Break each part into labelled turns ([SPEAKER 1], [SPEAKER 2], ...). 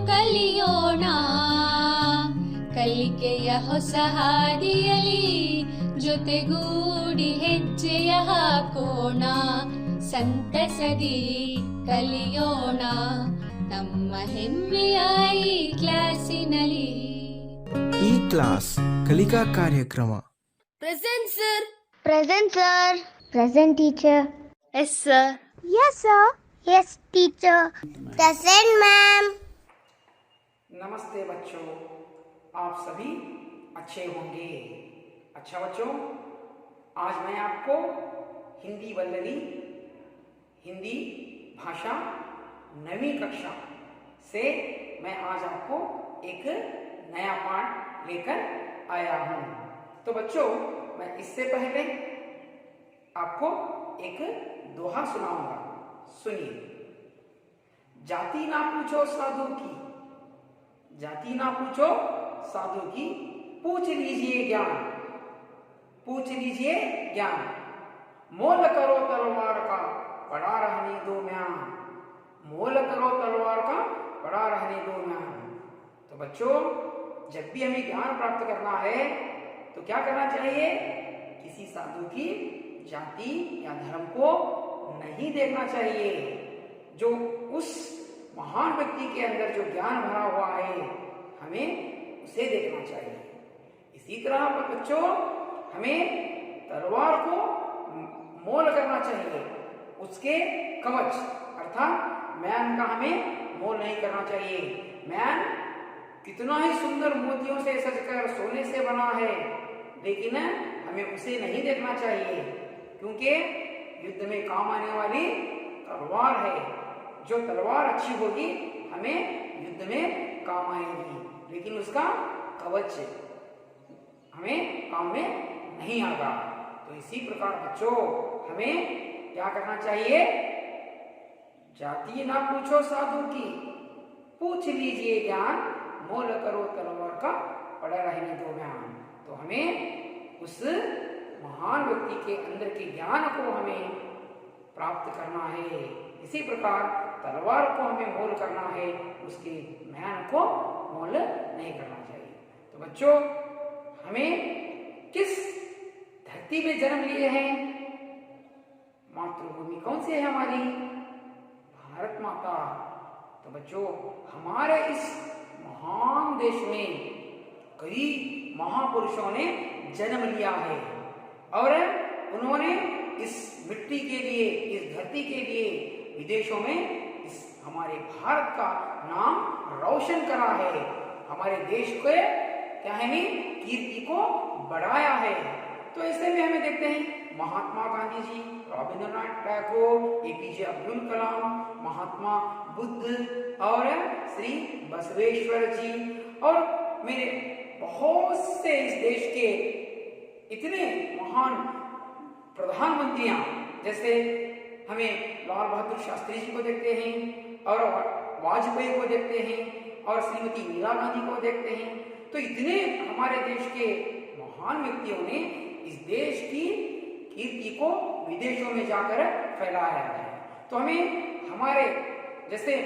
[SPEAKER 1] ಕಲಿಯೋಣ ಕಲಿಕೆಯ ಹೊಸ ಹಾದಿಯಲಿ ಜೊತೆಗೂಡಿ ಹೆಜ್ಜೆಯ ಹಾಕೋಣ ಸಂತಸದಿ ಕಲಿಯೋಣ ನಮ್ಮ ಹೆಮ್ಮೆಯ ಈ ಕ್ಲಾಸಿನಲ್ಲಿ.
[SPEAKER 2] ಈ ಕ್ಲಾಸ್ ಕಲಿಕಾ ಕಾರ್ಯಕ್ರಮ.
[SPEAKER 3] Present, sir.
[SPEAKER 4] Present, sir. Present, teacher.
[SPEAKER 3] Yes, sir.
[SPEAKER 4] Yes, sir. Yes, teacher. Present, ma'am.
[SPEAKER 5] नमस्ते बच्चों, आप सभी अच्छे होंगे. अच्छा बच्चों, आज मैं आपको हिंदी वल्लरी हिंदी भाषा 9वीं कक्षा से मैं आज आपको एक नया पाठ लेकर आया हूँ. तो बच्चों, मैं इससे पहले आपको एक दोहा सुनाऊंगा. सुनिए. जाति ना पूछो साधु की, जाति ना पूछो साधु की, पूछ लीजिए ज्ञान, पूछ लीजिए ज्ञान. मोल करो तलवार का, पड़ा रहने दो म्यान, मोल करो तलवार का, पड़ा रहने दो म्यान. तो बच्चों, जब भी हमें ज्ञान प्राप्त करना है तो क्या करना चाहिए? किसी साधु की जाति या धर्म को नहीं देखना चाहिए. जो उस महान व्यक्ति के अंदर जो ज्ञान भरा हुआ है, हमें उसे देखना चाहिए. इसी तरह पर बच्चों, हमें तलवार को मोल करना चाहिए, उसके कवच अर्थात म्यान का हमें मोल नहीं करना चाहिए. म्यान कितना ही सुंदर मोतियों से सजकर सोने से बना है, लेकिन हमें उसे नहीं देखना चाहिए, क्योंकि युद्ध में काम आने वाली तलवार है. जो तलवार अच्छी होगी हमें युद्ध में काम आएगी, लेकिन उसका कवच हमें काम में नहीं आएगा. तो इसी प्रकार बच्चों, हमें क्या करना चाहिए? जाति ना पूछो साधु की, पूछ लीजिए ज्ञान, मोल करो तलवार का, पड़ा रहने दो म्यान. तो हमें उस महान व्यक्ति के अंदर के ज्ञान को हमें प्राप्त करना है. इसी प्रकार तलवार को हमें मोल करना है, उसके म्यान को मोल नहीं करना चाहिए. तो बच्चों, हमें किस धरती में जन्म लिए हैं? मातृभूमि कौन सी है हमारी? भारत माता. तो बच्चों, हमारे इस महान देश में कई महापुरुषों ने जन्म लिया है और उन्होंने इस मिट्टी के लिए, इस धरती के लिए विदेशों में इस हमारे भारत का नाम रोशन करा है. हमारे देश के क्या है नहीं कीर्ति को बढ़ाया है. तो ऐसे में हमें देखते हैं महात्मा गांधी जी, रविंद्रनाथ टैगोर, एपीजे अब्दुल कलाम, महात्मा बुद्ध और श्री बसवेश्वर जी और मेरे बहुत से इस देश के इतने महान प्रधानमंत्रियां, जैसे हमें लाल बहादुर शास्त्री जी को देखते हैं और वाजपेयी को देखते हैं और श्रीमती इंदिरा गांधी को देखते हैं. तो इतने हमारे देश के महान व्यक्तियों ने इस देश की कीर्ति को विदेशों में जाकर फैलाया है. तो हमें हमारे जैसे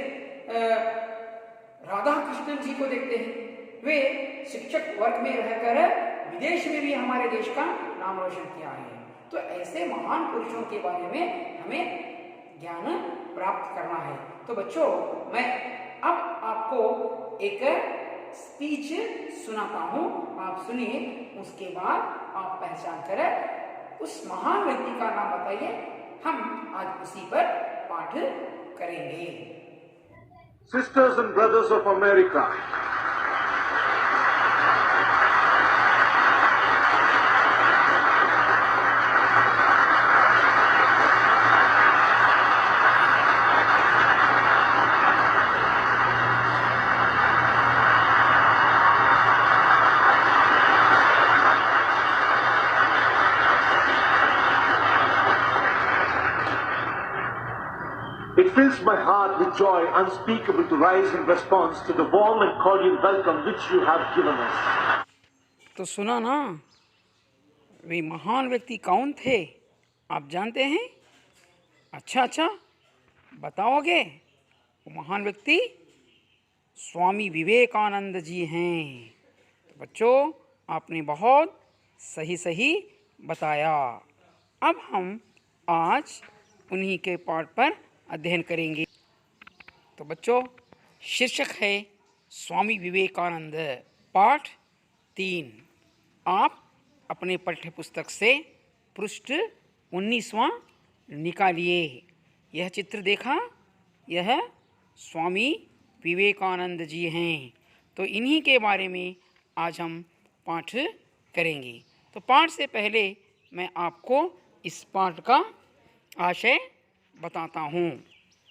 [SPEAKER 5] राधा कृष्णन जी को देखते हैं, वे शिक्षक वर्ग में रहकर विदेश में भी हमारे देश का नाम रोशन किया है. तो ऐसे महान पुरुषों के बारे में हमें ज्ञान प्राप्त करना है. तो बच्चों, मैं अब आपको एक स्पीच सुनाता हूं, आप सुनिए, उसके बाद आप पहचान कर उस महान व्यक्ति का नाम बताइए. हम आज उसी पर पाठ करेंगे.
[SPEAKER 6] Sisters and brothers of America, it fills my heart with joy unspeakable to rise in response to the warm and cordial welcome which you have given us.
[SPEAKER 5] तो सुना ना, वे महान व्यक्ति कौन थे आप जानते हैं? अच्छा, बताओगे? वो महान व्यक्ति स्वामी विवेकानंद जी हैं। तो बच्चों, आपने बहुत सही बताया। अब हम आज उन्हीं के पाठ पर अध्ययन करेंगे। तो बच्चों, शीर्षक है स्वामी विवेकानंद, पाठ 3। आप अपने पाठ्य पुस्तक से पृष्ठ 19वां निकालिए। यह चित्र देखा, यह स्वामी विवेकानंद जी हैं। तो इन्हीं के बारे में आज हम पाठ करेंगे। तो पाठ से पहले मैं आपको इस पाठ का आशय बताता हूँ।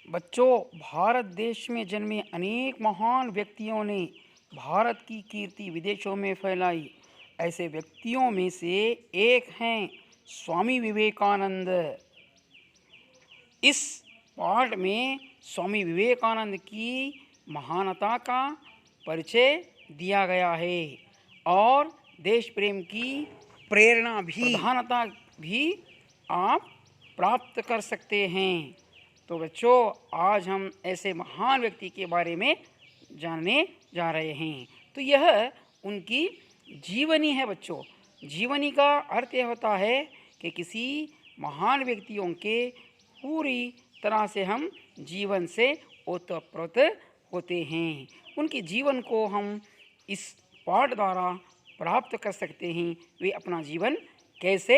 [SPEAKER 5] बच्चों, भारत देश में जन्मे अनेक महान व्यक्तियों ने भारत की कीर्ति विदेशों में फैलाई। ऐसे व्यक्तियों में से एक हैं स्वामी विवेकानंद। इस पाठ में स्वामी विवेकानंद की महानता का परिचय दिया गया है और देश प्रेम की प्रेरणा भी, प्रधानता भी आप प्राप्त कर सकते हैं। तो बच्चों, आज हम ऐसे महान व्यक्ति के बारे में जानने जा रहे हैं। तो यह उनकी जीवनी है। बच्चों, जीवनी का अर्थ यह होता है कि किसी महान व्यक्तियों के पूरी तरह से हम जीवन से ओतप्रोत होते हैं। उनके जीवन को हम इस पाठ द्वारा प्राप्त कर सकते हैं। वे अपना जीवन कैसे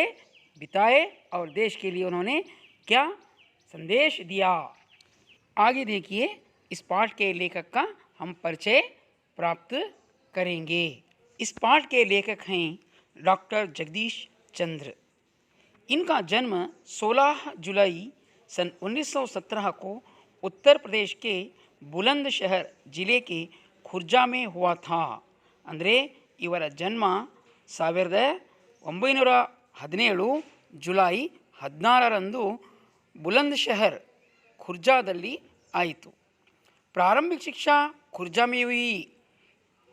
[SPEAKER 5] बिताए और देश के लिए उन्होंने क्या संदेश दिया। आगे देखिए, इस पाठ के लेखक का हम परिचय प्राप्त करेंगे। इस पाठ के लेखक हैं डॉक्टर जगदीश चंद्र। इनका जन्म 16 जुलाई सन 1917 को उत्तर प्रदेश के बुलंदशहर जिले के खुर्जा में हुआ था। ಅಂದರೆ ಇವರ ಜನ್ಮ 1917 ಜುಲೈ 16ರಂದು बुलंदशहर खुर्जाದಲ್ಲಿ ಆಯಿತು। ಪ್ರಾರಂಭಿಕ ಶಿಕ್ಷಾ खुर्जा में हुई।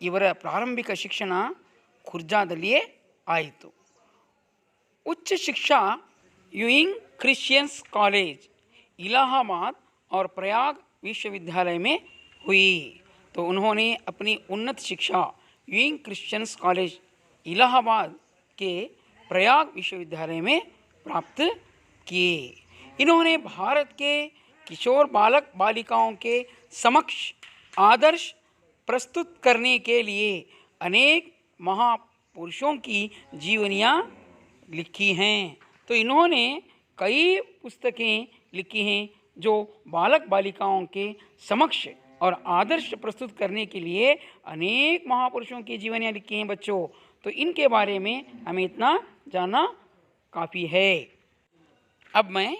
[SPEAKER 5] ಇವರ ಪ್ರಾರಂಭಿಕ ಶಿಕ್ಷಣ खुर्जाದಲ್ಲಿಯೇ ಆಯಿತು। उच्च शिक्षा यूइंग क्रिश्चियंस कॉलेज इलाहाबाद और प्रयाग विश्वविद्यालय में हुई। तो उन्होंने अपनी उन्नत शिक्षा यूइंग क्रिश्चियंस कॉलेज इलाहाबाद के प्रयाग विश्वविद्यालय में प्राप्त किए। इन्होंने भारत के किशोर बालक बालिकाओं के समक्ष आदर्श प्रस्तुत करने के लिए अनेक महापुरुषों की जीवनियाँ लिखी हैं। तो इन्होंने कई पुस्तकें लिखी हैं जो बालक बालिकाओं के समक्ष और आदर्श प्रस्तुत करने के लिए अनेक महापुरुषों की जीवनियाँ लिखी हैं। बच्चों, तो इनके बारे में हमें इतना जानना काफ़ी है। अब मैं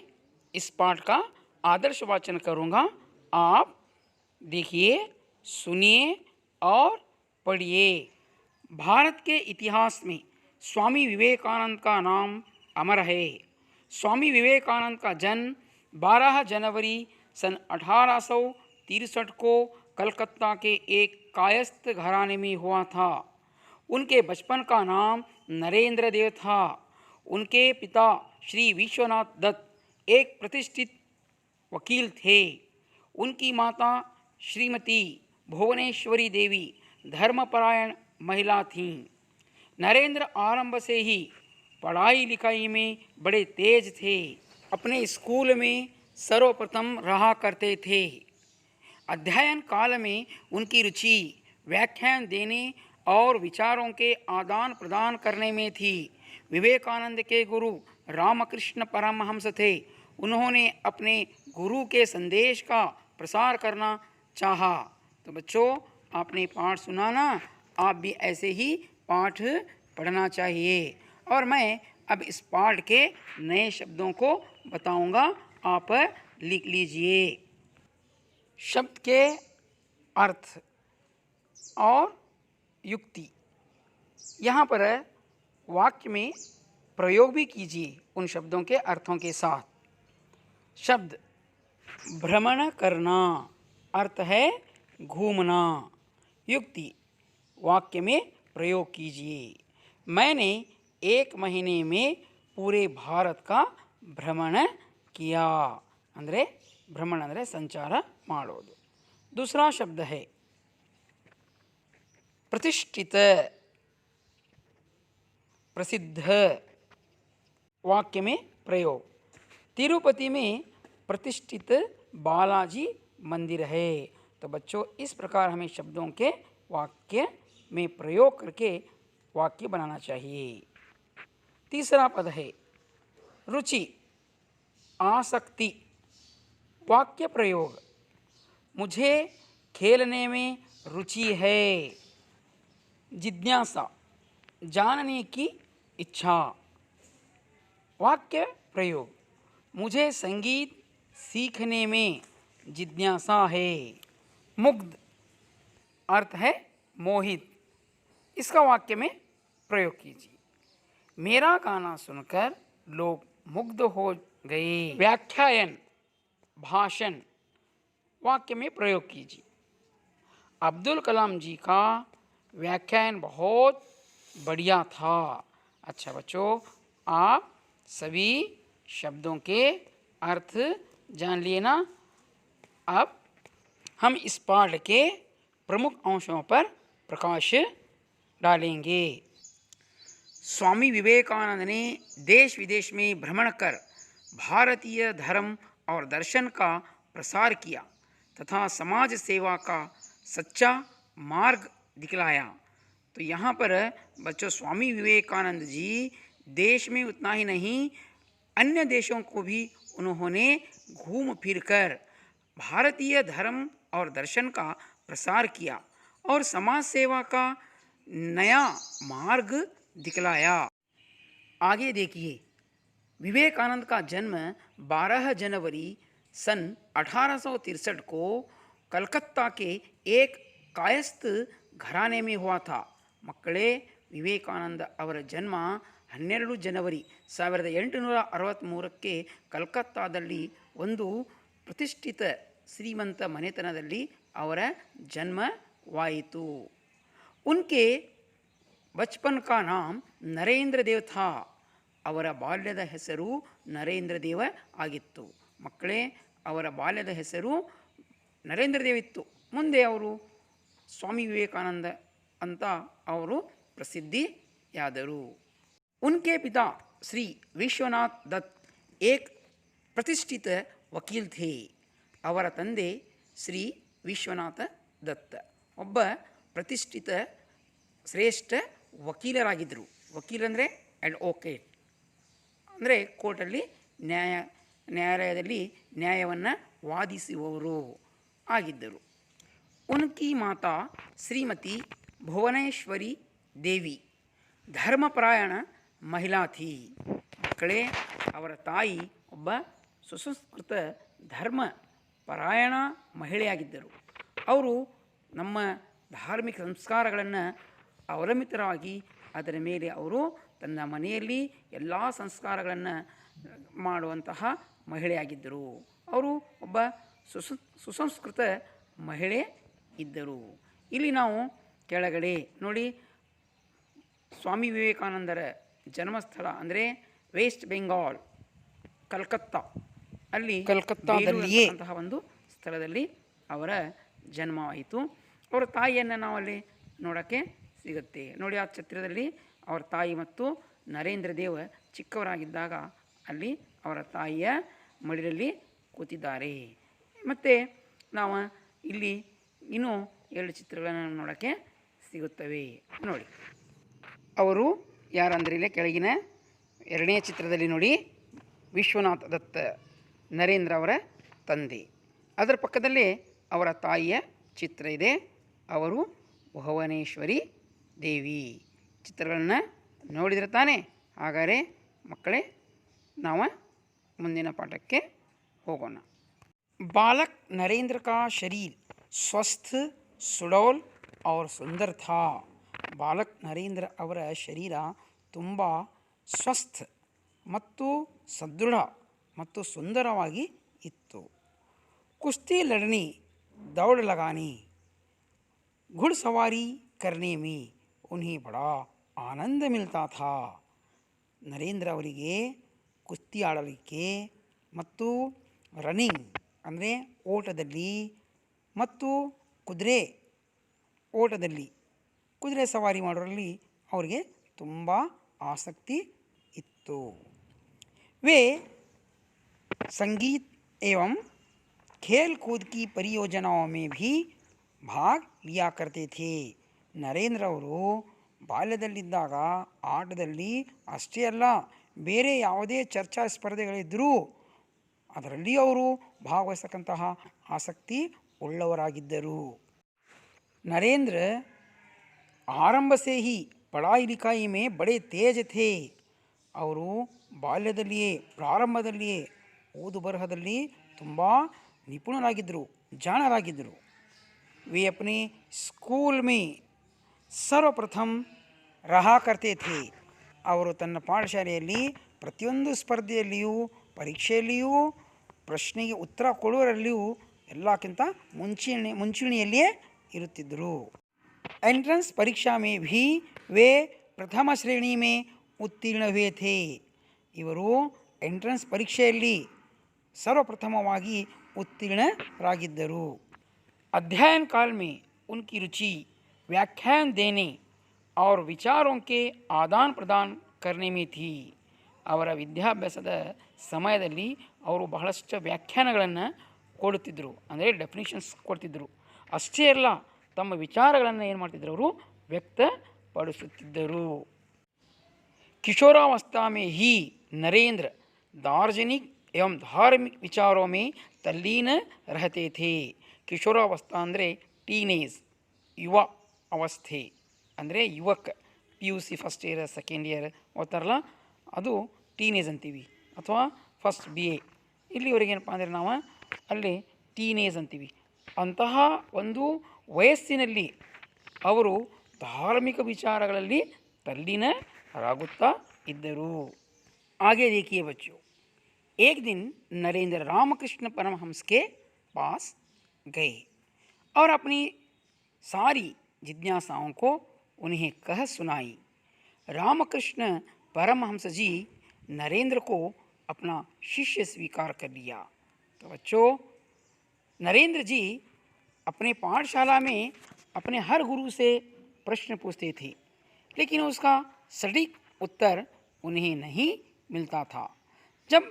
[SPEAKER 5] इस पाठ का आदर्श वाचन करूँगा। आप देखिए, सुनिए और पढ़िए। भारत के इतिहास में स्वामी विवेकानंद का नाम अमर है। स्वामी विवेकानंद का जन्म 12 जनवरी सन 1863 को कलकत्ता के एक कायस्थ घराने में हुआ था। उनके बचपन का नाम नरेंद्र देव था। उनके पिता श्री विश्वनाथ दत्त एक प्रतिष्ठित वकील थे। उनकी माता श्रीमती भुवनेश्वरी देवी धर्मपरायण महिला थीं। नरेंद्र आरंभ से ही पढ़ाई लिखाई में बड़े तेज थे। अपने स्कूल में सर्वप्रथम रहा करते थे। अध्ययन काल में उनकी रुचि व्याख्यान देने और विचारों के आदान प्रदान करने में थी। विवेकानंद के गुरु रामकृष्ण परमहंस थे। उन्होंने अपने गुरु के संदेश का प्रसार करना चाहा। तो बच्चों, आपने पाठ सुना ना, आप भी ऐसे ही पाठ पढ़ना चाहिए। और मैं अब इस पाठ के नए शब्दों को बताऊंगा, आप लिख लीजिए। शब्द के अर्थ और युक्ति यहाँ पर वाक्य में प्रयोग भी कीजिए उन शब्दों के अर्थों के साथ। शब्द भ्रमण करना, अर्थ है घूमना। युक्ति वाक्य में प्रयोग कीजिए। मैंने 1 महीने में पूरे भारत का भ्रमण किया। ಅಂದರೆ ಭ್ರಮಣ ಅಂದರೆ ಸಂಚಾರ ಮಾಡೋದು। दूसरा शब्द है प्रतिष्ठित प्रसिद्ध वाक्य में प्रयोग। तिरुपति में प्रतिष्ठित बालाजी मंदिर है। तो बच्चों इस प्रकार हमें शब्दों के वाक्य में प्रयोग करके वाक्य बनाना चाहिए। तीसरा पद है रुचि, आसक्ति। वाक्य प्रयोग, मुझे खेलने में रुचि है। जिज्ञासा, जानने की इच्छा। वाक्य प्रयोग, मुझे संगीत सीखने में जिज्ञासा है। मुग्ध अर्थ है मोहित, इसका वाक्य में प्रयोग कीजिए। मेरा गाना सुनकर लोग मुग्ध हो गए। व्याख्यान, भाषण। वाक्य में प्रयोग कीजिए। अब्दुल कलाम जी का व्याख्यान बहुत बढ़िया था। अच्छा बच्चों, आप सभी शब्दों के अर्थ जान लिए ना। अब हम इस पाठ के प्रमुख अंशों पर प्रकाश डालेंगे। स्वामी विवेकानंद ने देश विदेश में भ्रमण कर भारतीय धर्म और दर्शन का प्रसार किया तथा समाज सेवा का सच्चा मार्ग दिखलाया। तो यहाँ पर बच्चों स्वामी विवेकानंद जी देश में उतना ही नहीं, अन्य देशों को भी उन्होंने घूम फिर कर भारतीय धर्म और दर्शन का प्रसार किया और समाज सेवा का नया मार्ग दिखलाया। आगे देखिए, विवेकानंद का जन्म 12 जनवरी सन 1863 को कलकत्ता के एक कायस्थ घराने में हुआ था। ಮಕ್ಕಳೇ, ವಿವೇಕಾನಂದ ಅವರ ಜನ್ಮ 12 ಜನವರಿ 1863 ಕಲ್ಕತ್ತಾದಲ್ಲಿ ಒಂದು ಪ್ರತಿಷ್ಠಿತ ಶ್ರೀಮಂತ ಮನೆತನದಲ್ಲಿ ಅವರ ಜನ್ಮವಾಯಿತು। ಉನ್ಕೆ ಬಚ್ಪನ್ ಕಾ ನಾಮ್ ನರೇಂದ್ರ ದೇವ್ ಥಾ, ಅವರ ಬಾಲ್ಯದ ಹೆಸರು ನರೇಂದ್ರ ದೇವ ಆಗಿತ್ತು। ಮಕ್ಕಳೇ, ಅವರ ಬಾಲ್ಯದ ಹೆಸರು ನರೇಂದ್ರ ದೇವ್ ಇತ್ತು। ಮುಂದೆ ಅವರು ಸ್ವಾಮಿ ವಿವೇಕಾನಂದ ಅಂತ ಅವರು ಪ್ರಸಿದ್ಧಿಯಾದರು। ಉನ್ಕೆ ಪಿತಾ ಶ್ರೀ ವಿಶ್ವನಾಥ್ ದತ್ ಏಕ್ ಪ್ರತಿಷ್ಠಿತ ವಕೀಲ್ ಥೇ, ಅವರ ತಂದೆ ಶ್ರೀ ವಿಶ್ವನಾಥ ದತ್ತ ಒಬ್ಬ ಪ್ರತಿಷ್ಠಿತ ಶ್ರೇಷ್ಠ ವಕೀಲರಾಗಿದ್ದರು। ವಕೀಲಂದರೆ ಅಡ್ವೊಕೇಟ್ ಅಂದರೆ ಕೋರ್ಟಲ್ಲಿ ನ್ಯಾಯಾಲಯದಲ್ಲಿ ನ್ಯಾಯವನ್ನು ವಾದಿಸುವವರು ಆಗಿದ್ದರು। ಉನ್ಕಿ ಮಾತಾ ಶ್ರೀಮತಿ ಭುವನೇಶ್ವರಿ ದೇವಿ ಧರ್ಮಪರಾಯಣ ಮಹಿಳಾ ಥೀ। ಮಕ್ಕಳೇ, ಅವರ ತಾಯಿ ಒಬ್ಬ ಸುಸಂಸ್ಕೃತ ಧರ್ಮಪರಾಯಣ ಮಹಿಳೆಯಾಗಿದ್ದರು। ಅವರು ನಮ್ಮ ಧಾರ್ಮಿಕ ಸಂಸ್ಕಾರಗಳನ್ನು ಅವಲಂಬಿತರಾಗಿ ಅದರ ಮೇಲೆ ಅವರು ತನ್ನ ಮನೆಯಲ್ಲಿ ಎಲ್ಲ ಸಂಸ್ಕಾರಗಳನ್ನು ಮಾಡುವಂತಹ ಮಹಿಳೆಯಾಗಿದ್ದರು। ಅವರು ಒಬ್ಬ ಸುಸಂಸ್ಕೃತ ಮಹಿಳೆ ಇದ್ದರು। ಇಲ್ಲಿ ನಾವು ಕೆಳಗಡೆ ನೋಡಿ, ಸ್ವಾಮಿ ವಿವೇಕಾನಂದರ ಜನ್ಮಸ್ಥಳ ಅಂದರೆ ವೆಸ್ಟ್ ಬೆಂಗಾಲ್ ಕಲ್ಕತ್ತಾ, ಅಲ್ಲಿ ಕಲ್ಕತ್ತಾದಲ್ಲಿಯೇ ಅಂತಹ ಒಂದು ಸ್ಥಳದಲ್ಲಿ ಅವರ ಜನ್ಮವಾಯಿತು। ಅವರ ತಾಯಿಯನ್ನು ನಾವಲ್ಲಿ ನೋಡೋಕ್ಕೆ ಸಿಗುತ್ತೆ ನೋಡಿ। ಆ ಚಿತ್ರದಲ್ಲಿ ಅವರ ತಾಯಿ ಮತ್ತು ನರೇಂದ್ರ ದೇವ್ ಚಿಕ್ಕವರಾಗಿದ್ದಾಗ ಅಲ್ಲಿ ಅವರ ತಾಯಿಯ ಮಡಿಲಲ್ಲಿ ಕೂತಿದ್ದಾರೆ। ಮತ್ತು ನಾವು ಇಲ್ಲಿ ಇನ್ನೂ 2 ಚಿತ್ರಗಳನ್ನು ನೋಡೋಕ್ಕೆ ಸಿಗುತ್ತವೆ ನೋಡಿ। ಅವರು ಯಾರಂದರೆ ಇಲ್ಲಿ ಕೆಳಗಿನ 2ನೇ ಚಿತ್ರದಲ್ಲಿ ನೋಡಿ, ವಿಶ್ವನಾಥ ದತ್ತ ನರೇಂದ್ರ ಅವರ ತಂದೆ, ಅದರ ಪಕ್ಕದಲ್ಲೇ ಅವರ ತಾಯಿಯ ಚಿತ್ರ ಇದೆ, ಅವರು ಭುವನೇಶ್ವರಿ ದೇವಿ। ಚಿತ್ರಗಳನ್ನು ನೋಡಿದರೆ ತಾನೇ? ಹಾಗಾದರೆ ಮಕ್ಕಳೇ, ನಾವು ಮುಂದಿನ ಪಾಠಕ್ಕೆ ಹೋಗೋಣ। बालक नरेंद्र का शरीर स्वस्थ, सुडौल और सुंदर था। ಬಾಲಕ್ ನರೇಂದ್ರ ಅವರ ಶರೀರ ತುಂಬ ಸ್ವಸ್ಥ ಮತ್ತು ಸದೃಢ ಮತ್ತು ಸುಂದರವಾಗಿ ಇತ್ತು। ಕುಸ್ತಿ ಲಡನಿ, दौड़ लगानी, घुड़सवारी करने में उन्हें बड़ा आनंद मिलता था। ನರೇಂದ್ರ ಅವರಿಗೆ ಕುಸ್ತಿ ಆಡಲಿಕ್ಕೆ ಮತ್ತು ರನ್ನಿಂಗ್ ಅಂದರೆ ಓಟದಲ್ಲಿ ಮತ್ತು ಕುದುರೆ ಓಟದಲ್ಲಿ ಕುದುರೆ ಸವಾರಿ ಮಾಡೋರಲ್ಲಿ ಅವರಿಗೆ ತುಂಬ ಆಸಕ್ತಿ ಇತ್ತು. वे संगीत एवं खेल कूद की परियोजनाओं में भी भाग लिया करते थे. ನರೇಂದ್ರ ಅವರು ಬಾಲ್ಯದಲ್ಲಿದ್ದಾಗ ಆಟದಲ್ಲಿ ಅಷ್ಟೇ ಅಲ್ಲ, ಬೇರೆ ಯಾವುದೇ ಚರ್ಚಾ ಸ್ಪರ್ಧೆಗಳಿದ್ದರೂ ಅದರಲ್ಲಿ ಅವರು ಭಾಗವಹಿಸತಕ್ಕಂತಹ ಆಸಕ್ತಿ ಉಳ್ಳವರಾಗಿದ್ದರು. नरेंद्र आरंभ से ही पढ़ाई लिखाई में बड़े तेज थे. ಅವರು ಬಾಲ್ಯದಲ್ಲಿಯೇ ಪ್ರಾರಂಭದಲ್ಲಿಯೇ ಓದು ಬರಹದಲ್ಲಿ ತುಂಬ ನಿಪುಣರಾಗಿದ್ದರು, ಜಾಣರಾಗಿದ್ದರು. वे अपने स्कूल में सर्वप्रथम रहा करते थे. ಅವರು ತನ್ನ ಪಾಠಶಾಲೆಯಲ್ಲಿ ಪ್ರತಿಯೊಂದು ಸ್ಪರ್ಧೆಯಲ್ಲಿಯೂ ಪರೀಕ್ಷೆಯಲ್ಲಿಯೂ ಪ್ರಶ್ನೆಗೆ ಉತ್ತರ ಕೊಡುವರಲ್ಲಿಯೂ ಎಲ್ಲಕ್ಕಿಂತ ಮುಂಚೂಣಿಯಲ್ಲಿಯೇ ಇರುತ್ತಿದ್ದರು. एंट्रेंस परीक्षा में भी वे प्रथम श्रेणी में उत्तीर्ण हुए थे. ಇವರು ಎಂಟ್ರೆನ್ಸ್ ಪರೀಕ್ಷೆಯಲ್ಲಿ ಸರ್ವಪ್ರಥಮವಾಗಿ उत्तीर्णरागिद्ದರು. अध्ययन काल में उनकी रुचि व्याख्यान देने और विचारों के आदान प्रदान करने में थी. ಅವರ ವಿದ್ಯಾಭ್ಯಾಸದ ಸಮಯದಲ್ಲಿ ಅವರು ಬಹಳಷ್ಟು ವ್ಯಾಖ್ಯಾನಗಳನ್ನು ಕೊಡುತ್ತಿದ್ದರು, ಅಂದರೆ ಡೆಫಿನಿಷನ್ಸ್ ಕೊಡ್ತಿದ್ದರು. ಅಷ್ಟೇ ಅಲ್ಲ, ತಮ್ಮ ವಿಚಾರಗಳನ್ನು ಏನು ಮಾಡ್ತಿದ್ರು, ಅವರು ವ್ಯಕ್ತಪಡಿಸುತ್ತಿದ್ದರು. किशोरावस्था में ही नरेंद्र दार्शनिक एवं धार्मिक विचारों में तल्लीन रहते थे. ಕಿಶೋರಾವಸ್ಥಾ ಅಂದರೆ ಟೀನೇಜ್, ಯುವ ಅವಸ್ಥೆ ಅಂದರೆ ಯುವಕ. P U C first year second year ಓದ್ತಾರಲ್ಲ, ಅದು ಟೀನೇಜ್ ಅಂತೀವಿ, ಅಥವಾ ಫಸ್ಟ್ ಬಿ ಎ. ಇಲ್ಲಿವರೆಗೇನಪ್ಪ ಅಂದರೆ ನಾವು ಅಲ್ಲಿ ಟೀನೇಜ್ ಅಂತೀವಿ. ಅಂತಹ ಒಂದು ವಯಸ್ಸಿನಲ್ಲಿ ಅವರು ಧಾರ್ಮಿಕ ವಿಚಾರಗಳಲ್ಲಿ तल्लीनरागुत्ता इद्दरू. आगे देखिए बच्चों, एक दिन नरेंद्र रामकृष्ण परमहंस के पास गए और अपनी सारी जिज्ञासाओं को उन्हें कह सुनाई. रामकृष्ण परमहंस जी नरेंद्र को अपना शिष्य स्वीकार कर लिया. तो बच्चों, नरेंद्र जी अपने पाठशाला में अपने हर गुरु से प्रश्न पूछते थे, लेकिन उसका सटीक उत्तर उन्हें नहीं मिलता था. जब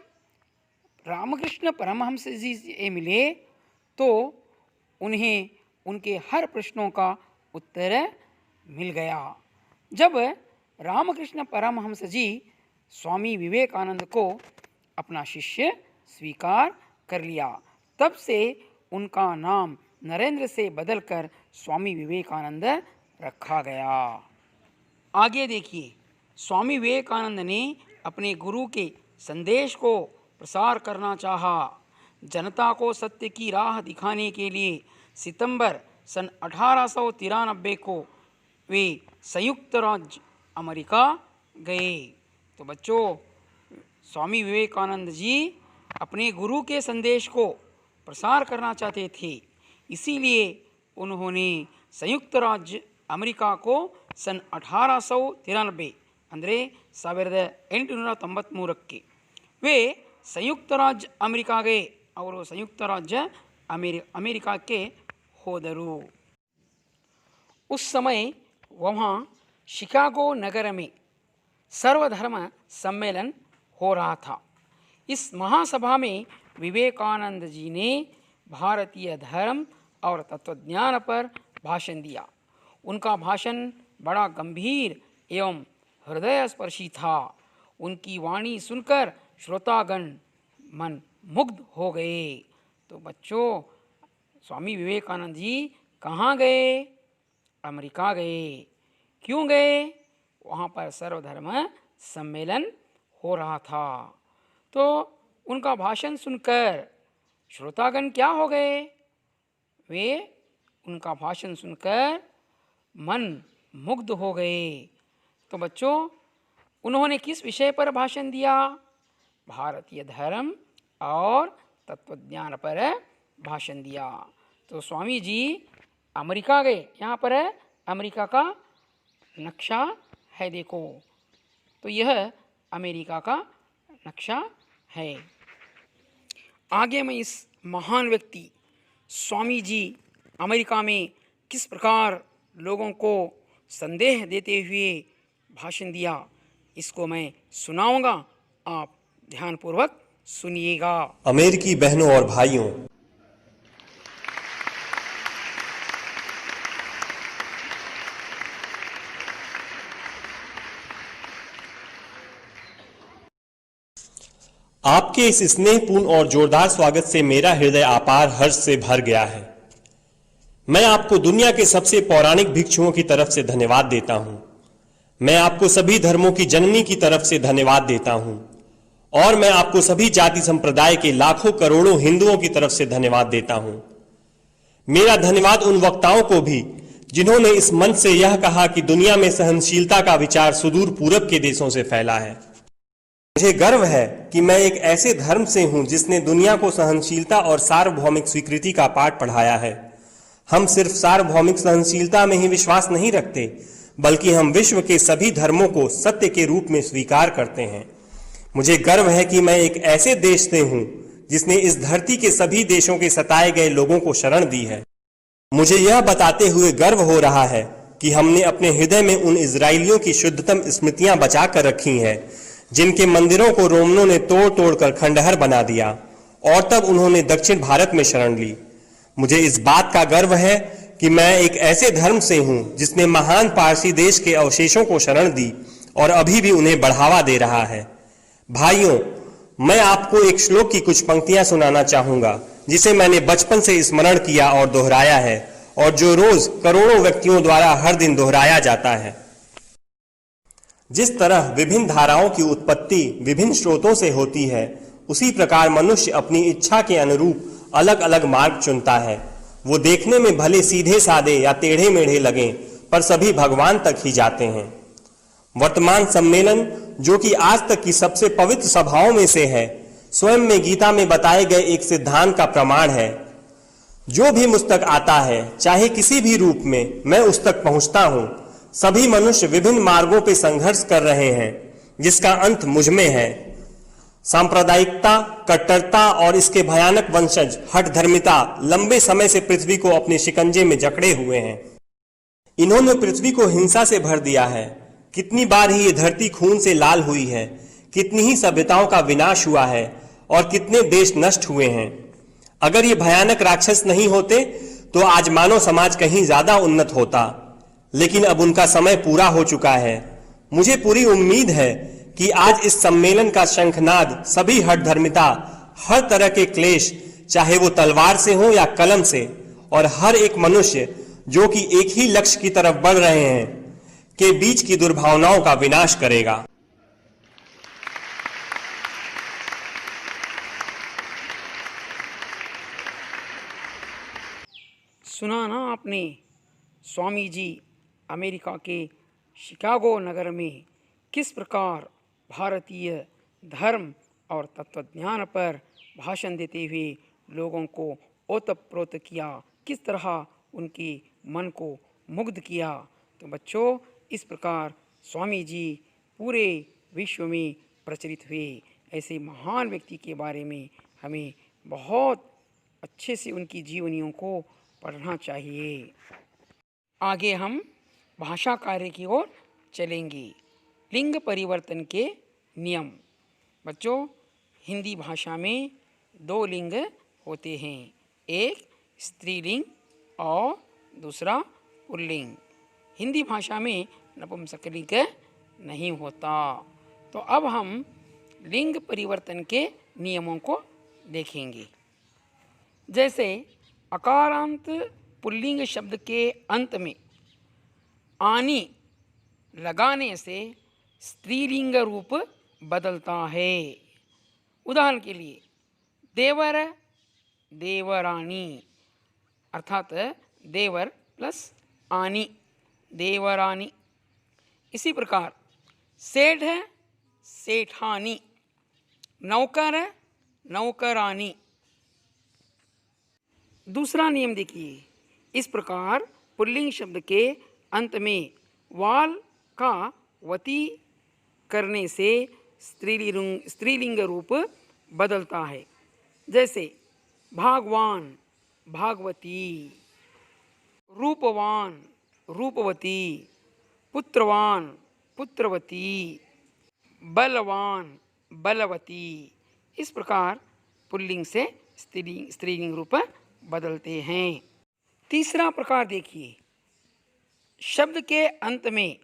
[SPEAKER 5] रामकृष्ण परमहंस जी से मिले तो उन्हें उनके हर प्रश्नों का उत्तर मिल गया. जब रामकृष्ण परमहंस जी स्वामी विवेकानंद को अपना शिष्य स्वीकार कर लिया, तब से उनका नाम नरेंद्र से बदलकर स्वामी विवेकानंद रखा गया. आगे देखिए, स्वामी विवेकानंद ने अपने गुरु के संदेश को प्रसार करना चाहा. जनता को सत्य की राह दिखाने के लिए सितंबर सन 1893 को वे संयुक्त राज्य अमेरिका गए. तो बच्चों, स्वामी विवेकानंद जी अपने गुरु के संदेश को प्रसार करना चाहते थे, इसीलिए उन्होंने संयुक्त राज्य अमेरिका को सन 1893 ಅಂದರೆ 1893ಕ್ಕೆ वे संयुक्त राज्य अमेरिकाಗೆ ಅವರು संयुक्त राज्य अमेरिका होदरू. उस समय वहाँ शिकागो नगर में सर्वधर्म सम्मेलन हो रहा था. इस महासभा में विवेकानंद जी ने भारतीय धर्म और तत्वज्ञान पर भाषण दिया. उनका भाषण बड़ा गंभीर एवं हृदयस्पर्शी था. उनकी वाणी सुनकर श्रोतागण मन मुग्ध हो गए. तो बच्चों, स्वामी विवेकानंद जी कहाँ गए? अमेरिका गए. क्यों गए? वहाँ पर सर्वधर्म सम्मेलन हो रहा था. तो उनका भाषण सुनकर श्रोतागण क्या हो गए? वे उनका भाषण सुनकर मन मुग्ध हो गए. तो बच्चों, उन्होंने किस विषय पर भाषण दिया? भारतीय धर्म और तत्वज्ञान पर भाषण दिया. तो स्वामी जी अमेरिका गए. यहाँ पर अमेरिका का नक्शा है, देखो. तो यह अमेरिका का नक्शा है. आगे मैं इस महान व्यक्ति स्वामी जी अमेरिका में किस प्रकार लोगों को संदेश देते हुए भाषण दिया। इसको मैं सुनाऊंगा, आप ध्यानपूर्वक सुनिएगा।
[SPEAKER 7] अमेरिकी बहनों और भाइयों, आपके इस स्नेहपूर्ण और जोरदार स्वागत से मेरा हृदय अपार हर्ष से भर गया है। मैं आपको दुनिया के सबसे पौराणिक भिक्षुओं की तरफ से धन्यवाद देता हूं। मैं आपको सभी धर्मों की जननी की तरफ से धन्यवाद देता हूं और मैं आपको सभी जाति संप्रदाय के लाखों करोड़ों हिंदुओं की तरफ से धन्यवाद देता हूं। मेरा धन्यवाद उन वक्ताओं को भी जिन्होंने इस मंच से यह कहा कि दुनिया में सहनशीलता का विचार सुदूर पूरब के देशों से फैला है। मुझे गर्व है कि मैं एक ऐसे धर्म से हूं जिसने दुनिया को सहनशीलता और सार्वभौमिक स्वीकृति का पाठ पढ़ाया है। हम सिर्फ सार्वभौमिक सहनशीलता में ही विश्वास नहीं रखते, बल्कि हम विश्व के सभी धर्मों को सत्य के रूप में स्वीकार करते हैं। मुझे गर्व है कि मैं एक ऐसे देश से हूं जिसने इस धरती के सभी देशों के सताए गए लोगों को शरण दी है। मुझे यह बताते हुए गर्व हो रहा है कि हमने अपने हृदय में उन इजरायलियों की शुद्धतम स्मृतियां बचा कर रखी हैं जिनके मंदिरों को रोमनों ने तोड़ तोड़ कर खंडहर बना दिया और तब उन्होंने दक्षिण भारत में शरण ली। मुझे इस बात का गर्व है कि मैं एक ऐसे धर्म से हूं जिसने महान पारसी देश के अवशेषों को शरण दी और अभी भी उन्हें बढ़ावा दे रहा है। भाइयों, मैं आपको एक श्लोक की कुछ पंक्तियां सुनाना चाहूंगा जिसे मैंने बचपन से स्मरण किया और दोहराया है और जो रोज करोड़ों व्यक्तियों द्वारा हर दिन दोहराया जाता है। जिस तरह विभिन्न धाराओं की उत्पत्ति विभिन्न स्रोतों से होती है, उसी प्रकार मनुष्य अपनी इच्छा के अनुरूप अलग अलग मार्ग चुनता है। वो देखने में भले सीधे साधे या टेढ़े मेढ़े लगें, पर सभी भगवान तक ही जाते हैं। वर्तमान सम्मेलन, जो कि आज तक की सबसे पवित्र सभाओं में से है, स्वयं में गीता में बताए गए एक सिद्धांत का प्रमाण है। जो भी मुझ तक आता है, चाहे किसी भी रूप में, मैं उस तक पहुंचता हूं। सभी मनुष्य विभिन्न मार्गों पे संघर्ष कर रहे हैं, जिसका अंत मुझ में है। सांप्रदायिकता, कट्टरता और इसके भयानक वंशज हठधर्मिता लंबे समय से पृथ्वी को अपने शिकंजे में जकड़े हुए हैं। इन्होंने पृथ्वी को हिंसा से भर दिया है। कितनी बार ही ये धरती खून से लाल हुई है, कितनी ही सभ्यताओं का विनाश हुआ है और कितने देश नष्ट हुए हैं। अगर ये भयानक राक्षस नहीं होते तो आज मानव समाज कहीं ज्यादा उन्नत होता, लेकिन अब उनका समय पूरा हो चुका है। मुझे पूरी उम्मीद है कि आज इस सम्मेलन का शंखनाद सभी हठधर्मिता, हर तरह के क्लेश, चाहे वो तलवार से हो या कलम से, और हर एक मनुष्य जो कि एक ही लक्ष्य की तरफ बढ़ रहे हैं, के बीच की दुर्भावनाओं का विनाश करेगा।
[SPEAKER 5] सुना ना आपने, स्वामी जी अमेरिका के शिकागो नगर में किस प्रकार भारतीय धर्म और तत्वज्ञान पर भाषण देते हुए लोगों को ओतप्रोत किया, किस तरह उनके मन को मुग्ध किया। तो बच्चों, इस प्रकार स्वामी जी पूरे विश्व में प्रचलित हुए। ऐसे महान व्यक्ति के बारे में हमें बहुत अच्छे से उनकी जीवनियों को पढ़ना चाहिए। आगे हम भाषा कार्य की ओर चलेंगे। लिंग परिवर्तन के नियम। बच्चों, हिंदी भाषा में दो लिंग होते हैं, एक स्त्रीलिंग और दूसरा पुल्लिंग। हिंदी भाषा में नपुंसकलिंग नहीं होता। तो अब हम लिंग परिवर्तन के नियमों को देखेंगे। जैसे अकारांत पुल्लिंग शब्द के अंत में आनी लगाने से स्त्रीलिंग रूप बदलता है। उदाहरण के लिए देवर, देवरानी, अर्थात देवर प्लस आनी, देवरानी। इसी प्रकार सेठ, सेठानी, नौकर, नौकरानी। दूसरा नियम देखिए, इस प्रकार पुल्लिंग शब्द के अंत में वाल का वती करने से स्त्रीलिंग रूप बदलता है। जैसे भागवान, भागवती, रूपवान, रूपवती, पुत्रवान पुत्रवती, बलवान बलवती। इस प्रकार पुल्लिंग से स्त्रीलिंग रूप बदलते हैं। तीसरा प्रकार देखिए, शब्द के अंत में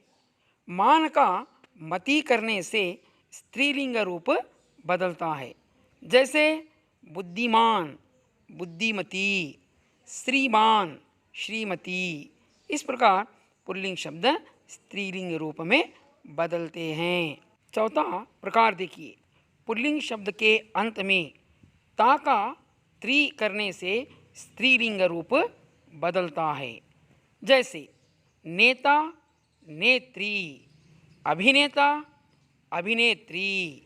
[SPEAKER 5] मान का मति करने से स्त्रीलिंग रूप बदलता है। जैसे बुद्धिमान बुद्धिमती, श्रीमान श्रीमती। इस प्रकार पुल्लिंग शब्द स्त्रीलिंग रूप में बदलते हैं। चौथा प्रकार देखिए, पुल्लिंग शब्द के अंत में ता का त्री करने से स्त्रीलिंग रूप बदलता है। जैसे नेता नेत्री, अभिनेता अभिनेत्री,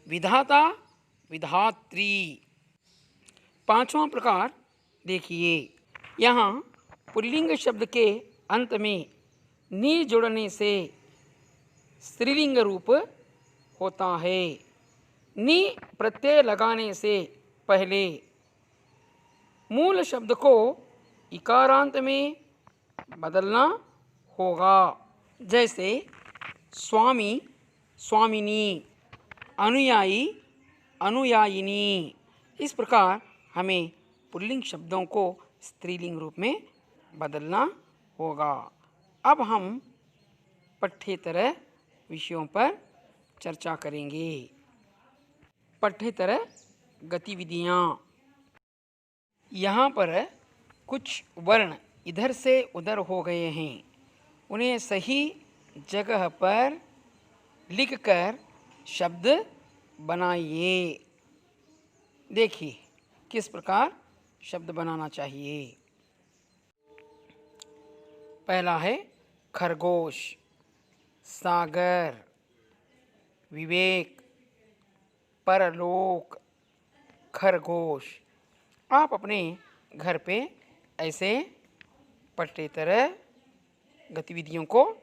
[SPEAKER 5] विधाता विधात्री। पांचवा प्रकार देखिए, यहाँ पुल्लिंग शब्द के अंत में नी जोड़ने से स्त्रीलिंग रूप होता है। नी प्रत्यय लगाने से पहले मूल शब्द को इकारांत में बदलना होगा। जैसे स्वामी स्वामिनी, अनुयायी अनुयायिनी। इस प्रकार हमें पुल्लिंग शब्दों को स्त्रीलिंग रूप में बदलना होगा। अब हम पठ्येतर विषयों पर चर्चा करेंगे। पठ्येतर गतिविधियाँ। यहाँ पर कुछ वर्ण इधर से उधर हो गए हैं, उन्हें सही जगह पर लिखकर शब्द बनाइए। देखिए किस प्रकार शब्द बनाना चाहिए। पहला है खरगोश, सागर, विवेक, परलोक, खरगोश। आप अपने घर पे ऐसे पठ्येतर गतिविधियों को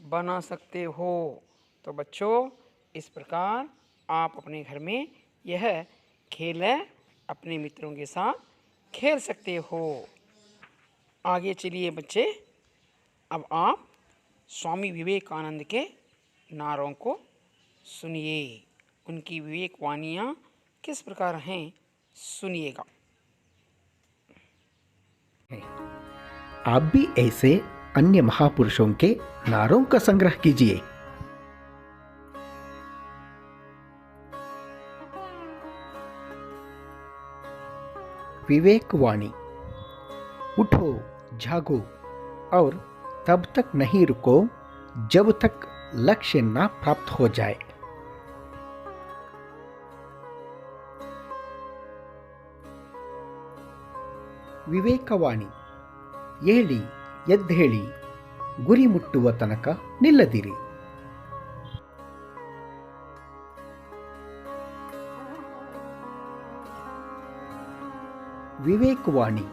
[SPEAKER 5] बना सकते हो। तो बच्चों, इस प्रकार आप अपने घर में यह खेल अपने मित्रों के साथ खेल सकते हो। आगे चलिए बच्चे, अब आप स्वामी विवेकानंद के नारों को सुनिए। उनकी विवेक वाणियाँ किस प्रकार हैं, सुनिएगा।
[SPEAKER 2] आप भी ऐसे अन्य महापुरुषों के नारों का संग्रह कीजिए। विवेक वाणी। उठो, जागो और तब तक नहीं रुको जब तक लक्ष्य ना प्राप्त हो जाए। ವಿವೇಕವಾಣಿ. ಏಳಿ ಎದ್ದೇಳಿ, ಗುರಿ ಮುಟ್ಟುವ ತನಕ ನಿಲ್ಲದಿರಿ. विवेकवाणी.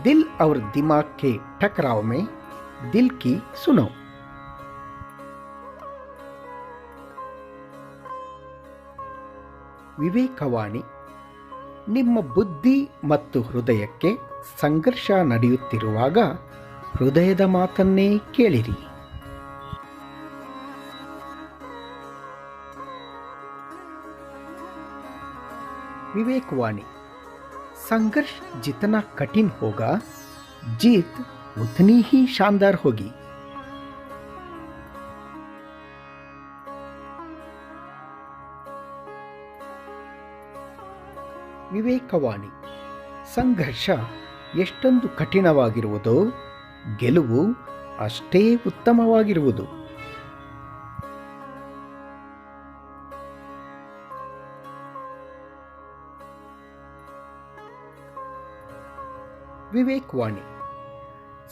[SPEAKER 2] दिल और दिमाग के टकराव में दिल की सुनो. ವಿವೇಕವಾಣಿ. ನಿಮ್ಮ ಬುದ್ಧಿ ಮತ್ತು ಹೃದಯಕ್ಕೆ ಸಂಘರ್ಷ ನಡೆಯುತ್ತಿರುವಾಗ ಹೃದಯದ ಮಾತನ್ನೇ ಕೇಳಿರಿ. विवेकवाणी. संघर्ष जितना कठिन होगा, जीत उतनी ही शानदार होगी. ವಿವೇಕವಾಣಿ. ಸಂಘರ್ಷ ಎಷ್ಟೊಂದು ಕಠಿಣವಾಗಿರುವುದೋ ಗೆಲುವು ಅಷ್ಟೇ ಉತ್ತಮವಾಗಿರುವುದು. विवेकवाणी.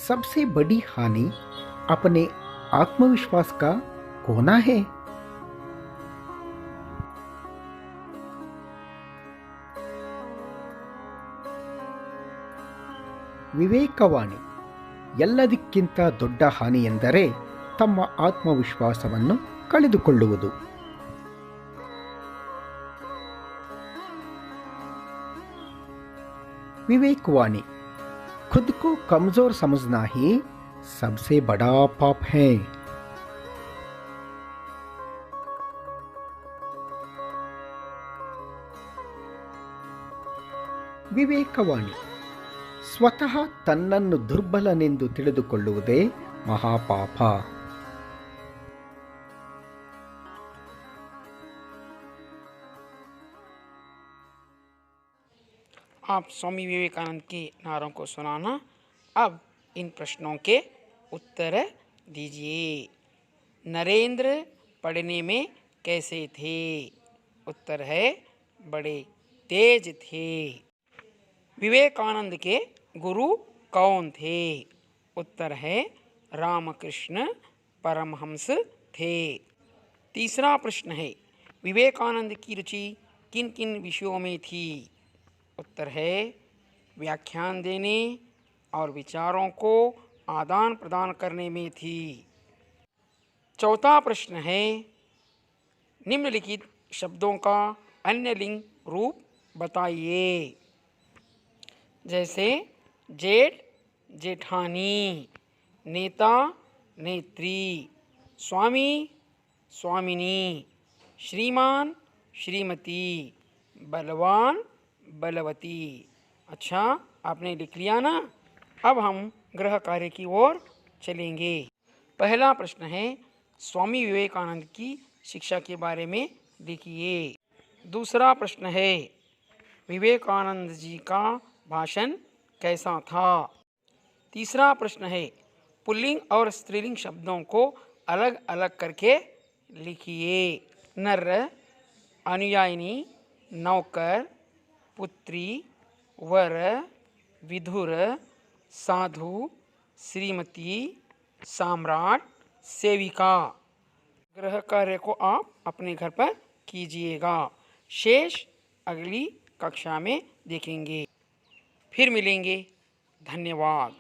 [SPEAKER 2] सबसे बड़ी हानि अपने आत्मविश्वास का खोना है. ವಿವೇಕವಾಣಿ. ಎಲ್ಲದಕ್ಕಿಂತ ದೊಡ್ಡ ಹಾನಿ ಎಂದರೆ ತಮ್ಮ ಆತ್ಮವಿಶ್ವಾಸವನ್ನು ಕಳೆದುಕೊಳ್ಳುವುದು. विवेकवाणी. खुद को कमजोर समझना ही सबसे बड़ा पाप है. ವಿವೇಕವಾಣಿ. ಸ್ವತಃ ತನ್ನನ್ನು ದುರ್ಬಲನೆಂದು ತಿಳಿದುಕೊಳ್ಳುವುದೇ ಮಹಾಪಾಪ.
[SPEAKER 5] आप स्वामी विवेकानंद के नारों को सुनाना. अब इन प्रश्नों के उत्तर दीजिए. नरेंद्र पढ़ने में कैसे थे? उत्तर है बड़े तेज थे. विवेकानंद के गुरु कौन थे? उत्तर है रामकृष्ण परमहंस थे. तीसरा प्रश्न है विवेकानंद की रुचि किन किन विषयों में थी? उत्तर है व्याख्यान देने और विचारों को आदान प्रदान करने में थी. चौथा प्रश्न है निम्नलिखित शब्दों का अन्य लिंग रूप बताइए. जैसे जेठ जेठानी, नेता नेत्री, स्वामी स्वामिनी, श्रीमान श्रीमती, बलवान बलवती. अच्छा, आपने लिख लिया ना. अब हम गृह कार्य की ओर चलेंगे. पहला प्रश्न है स्वामी विवेकानंद की शिक्षा के बारे में लिखिए. दूसरा प्रश्न है विवेकानंद जी का भाषण कैसा था? तीसरा प्रश्न है पुल्लिंग और स्त्रीलिंग शब्दों को अलग अलग करके लिखिए. नर, अनुयायिनी, नौकर, पुत्री, वर, विधुर, साधु, श्रीमती, सम्राट, सेविका. गृह कार्य को आप अपने घर पर कीजिएगा. शेष अगली कक्षा में देखेंगे. फिर मिलेंगे. धन्यवाद.